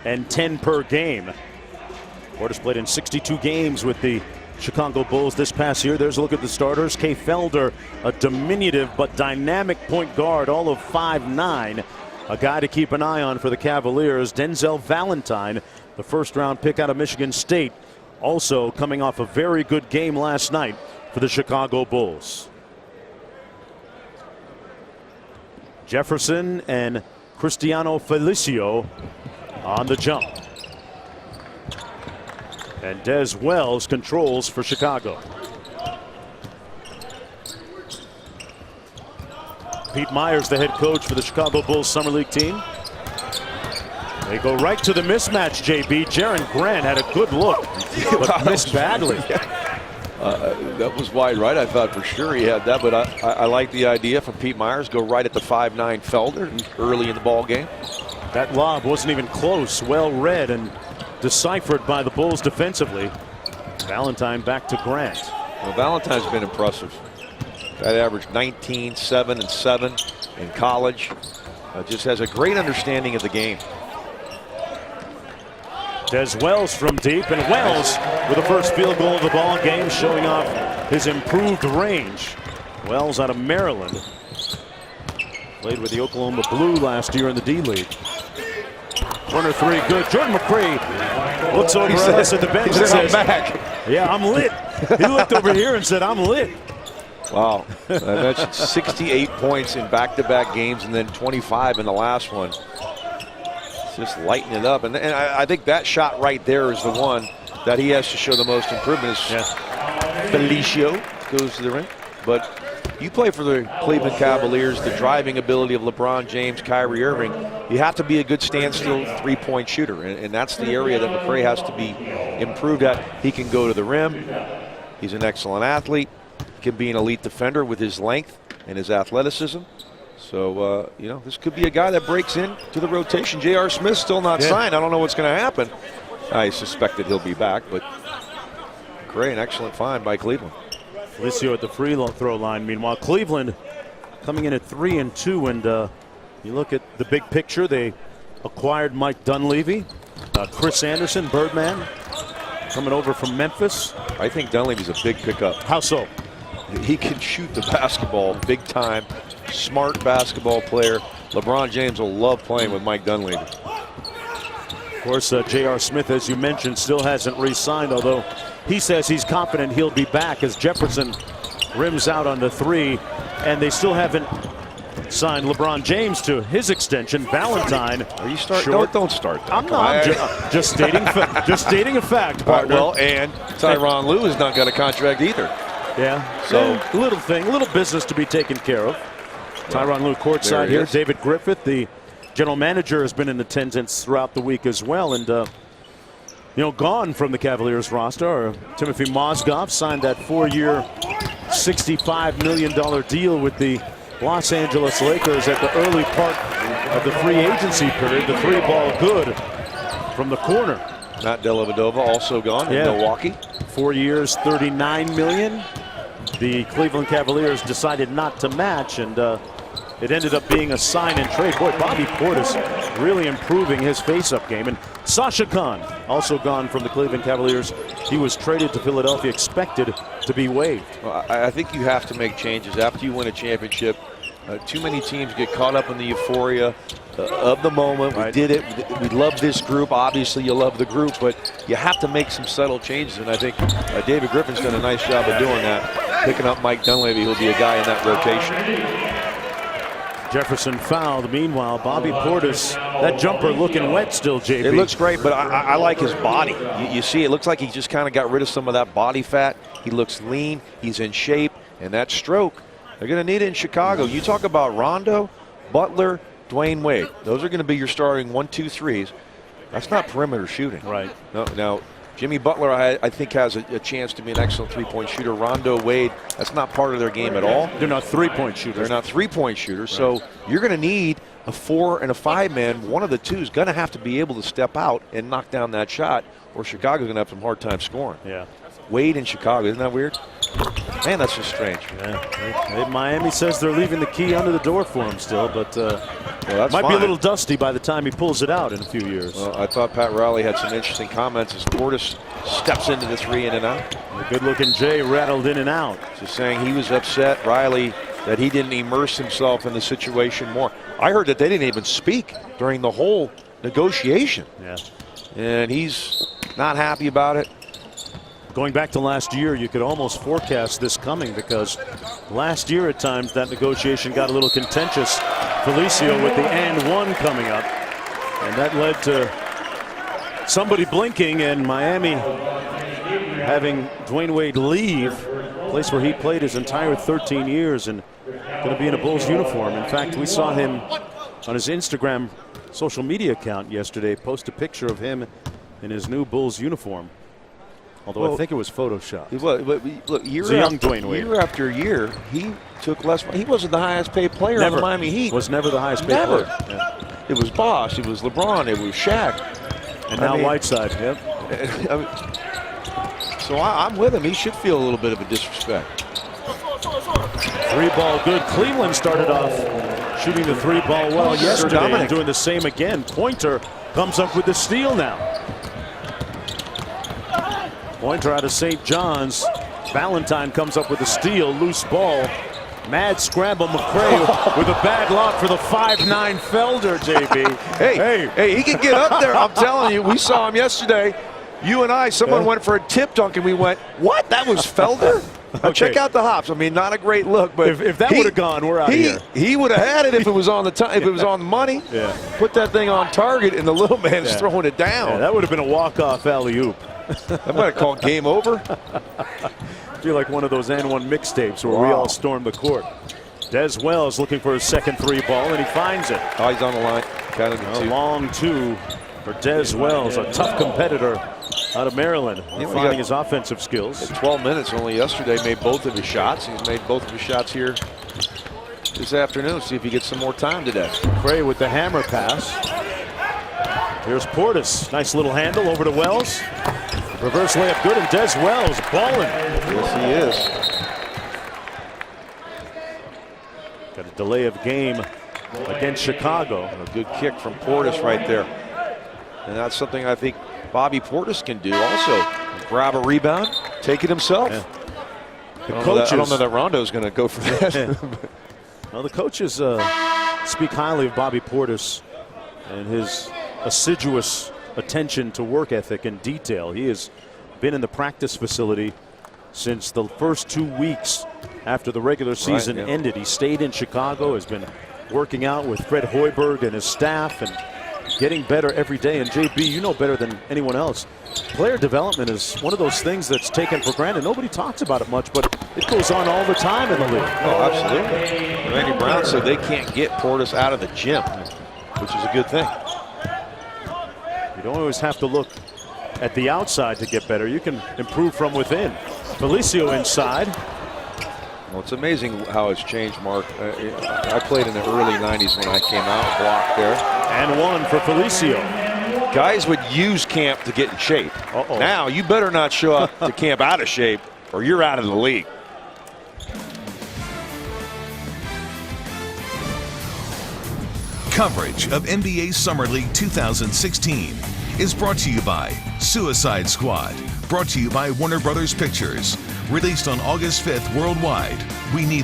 and 10 per game. Portis played in 62 games with the Chicago Bulls this past year. There's a look at the starters. Kay Felder, a diminutive but dynamic point guard, all of 5'9". A guy to keep an eye on for the Cavaliers. Denzel Valentine, the first-round pick out of Michigan State, also coming off a very good game last night for the Chicago Bulls. Jefferson and Cristiano Felicio on the jump. And Des Wells controls for Chicago. Pete Myers, the head coach for the Chicago Bulls Summer League team. They go right to the mismatch, JB. Jaren Grant had a good look, but missed badly. That was wide right. I thought for sure he had that, but I like the idea from Pete Myers. Go right at the 5'9" Felder early in the ball game. That lob wasn't even close. Well read and deciphered by the Bulls defensively. Valentine back to Grant. Well, Valentine's been impressive. That averaged 19, 7, and 7 in college. Just has a great understanding of the game. Des Wells from deep, and Wells with the first field goal of the ball game, showing off his improved range. Wells out of Maryland. Played with the Oklahoma Blue last year in the D-League. Corner three, good. Jordan McCree looks over at us at the bench and says, "I'm back." Yeah, I'm lit. He looked over here and said, "I'm lit." Wow, that's 68 points in back-to-back games and then 25 in the last one. Just lighting it up, and I think that shot right there is the one that he has to show the most improvement. Felicio goes to the ring, but you play for the Cleveland Cavaliers, the driving ability of LeBron James, Kyrie Irving, you have to be a good standstill three-point shooter, and that's the area that McCray has to be improved at. He can go to the rim. He's an excellent athlete. Can be an elite defender with his length and his athleticism. So, you know, this could be a guy that breaks into the rotation. J.R. Smith's still not signed. I don't know what's going to happen. I suspect that he'll be back, but great, an excellent find by Cleveland. Felicio at the free throw line. Meanwhile, Cleveland coming in at 3-2, and you look at the big picture. They acquired Mike Dunleavy, Chris Anderson, Birdman, coming over from Memphis. I think Dunleavy's a big pickup. How so? He can shoot the basketball big time. Smart basketball player. LeBron James will love playing with Mike Dunleavy. Of course, J.R. Smith, as you mentioned, still hasn't re-signed, although he says he's confident he'll be back as Jefferson rims out on the three, and they still haven't signed LeBron James to his extension. Valentine. Are you starting? Don't start that. I'm not. Just stating a fact, partner. Well, and Tyronn Lue has not got a contract either. Yeah. So a little thing, a little business to be taken care of. Tyronn Lue courtside here. David Griffith, the general manager, has been in attendance throughout the week as well, and you know, gone from the Cavaliers roster. Timothy Mozgov signed that 4-year, $65 million deal with the Los Angeles Lakers at the early part of the free agency period. The three ball good from the corner. Matt Dellavedova also gone in Milwaukee. 4 years, $39 million. The Cleveland Cavaliers decided not to match, and it ended up being a sign and trade. Boy, Bobby Portis really improving his face-up game. And Sasha Khan also gone from the Cleveland Cavaliers. He was traded to Philadelphia, expected to be waived. Well, I think you have to make changes after you win a championship. Too many teams get caught up in the euphoria of the moment. We did it. We love this group. Obviously, you love the group, but you have to make some subtle changes. And I think David Griffin's done a nice job of doing that. Picking up Mike Dunleavy, who'll be a guy in that rotation. Jefferson fouled. Meanwhile, Bobby Portis, that jumper looking wet still, JB. It looks great, but I like his body. You see, it looks like he just kind of got rid of some of that body fat. He looks lean. He's in shape. And that stroke, they're going to need it in Chicago. You talk about Rondo, Butler, Dwayne Wade. Those are going to be your starting 1, 2, 3s. That's not perimeter shooting. Right. No, now, Jimmy Butler, I think, has a chance to be an excellent three-point shooter. Rondo, Wade, that's not part of their game at all. They're not three-point shooters. They're not three-point shooters. Right. So you're going to need a 4 and a 5-man. One of the two is going to have to be able to step out and knock down that shot, or Chicago's going to have some hard time scoring. Yeah. Wade in Chicago, isn't that weird? Man, that's just strange. Yeah. Miami says they're leaving the key under the door for him still, but that's might fine. be a little dusty by the time he pulls it out in a few years. Well, I thought Pat Riley had some interesting comments as Portis steps into the 3 in and out. A good-looking Jay rattled in and out. Just saying he was upset, Riley, that he didn't immerse himself in the situation more. I heard that they didn't even speak during the whole negotiation. Yeah. And he's not happy about it. Going back to last year, you could almost forecast this coming, because last year at times that negotiation got a little contentious. Felicio with the and one coming up, and that led to somebody blinking and Miami having Dwayne Wade leave, a place where he played his entire 13 years and going to be in a Bulls uniform. In fact, we saw him on his Instagram social media account yesterday post a picture of him in his new Bulls uniform. Although I think it was Photoshopped. Look, year after year, he took less. He wasn't the highest paid player on the Miami Heat. Was never the highest paid player. Yeah. It was Bosh, it was LeBron, it was Shaq. And now Whiteside. Yep. So I'm with him. He should feel a little bit of a disrespect. 3-ball good. Cleveland started off shooting the 3-ball well yesterday and doing the same again. Pointer comes up with the steal now. Pointer out of St. John's. Valentine comes up with the steal. Loose ball. Mad scramble. McRae with a bad lob for the 5'9" Felder, JB. Hey, he can get up there. I'm telling you, we saw him yesterday. You and I, someone went for a tip dunk, and we went, what? That was Felder? Now check out the hops. I mean, not a great look, but if that would have gone, we're out of here. He would have had it if it was on the if it was on the money. Yeah. Put that thing on target, and the little man is throwing it down. Yeah, that would have been a walk-off alley-oop. I might have called game over. I feel like one of those N1 mixtapes where we all storm the court. Des Wells looking for his second 3-ball, and he finds it. Oh, he's on the line. Counted the two. Long 2 for Des Wells, a tough competitor out of Maryland, finding his offensive skills. 12 minutes only yesterday, made both of his shots. He's made both of his shots here this afternoon. See if he gets some more time today. Cray with the hammer pass. Here's Portis. Nice little handle over to Wells. Reverse layup good, and Des Wells balling. Yes, he is. Got a delay of game against Chicago. A good kick from Portis right there. And that's something I think Bobby Portis can do also. Grab a rebound, take it himself. Yeah. I don't know that Rondo's going to go for that. Well, the coaches speak highly of Bobby Portis and his assiduous attention to work ethic and detail. He has been in the practice facility since the first 2 weeks after the regular season ended. He stayed in Chicago, has been working out with Fred Hoiberg and his staff and getting better every day. And JB, you know better than anyone else, player development is one of those things that's taken for granted. Nobody talks about it much, but it goes on all the time in the league. Oh, absolutely. Randy Brown said they can't get Portis out of the gym, which is a good thing. You don't always have to look at the outside to get better. You can improve from within. Felicio inside. Well, it's amazing how it's changed, Mark. I played in the early 90s when I came out, blocked there. And 1 for Felicio. Guys would use camp to get in shape. Now you better not show up to camp out of shape or you're out of the league. Coverage of NBA Summer League 2016 is brought to you by Suicide Squad, brought to you by Warner Brothers Pictures, released on August 5th worldwide. We need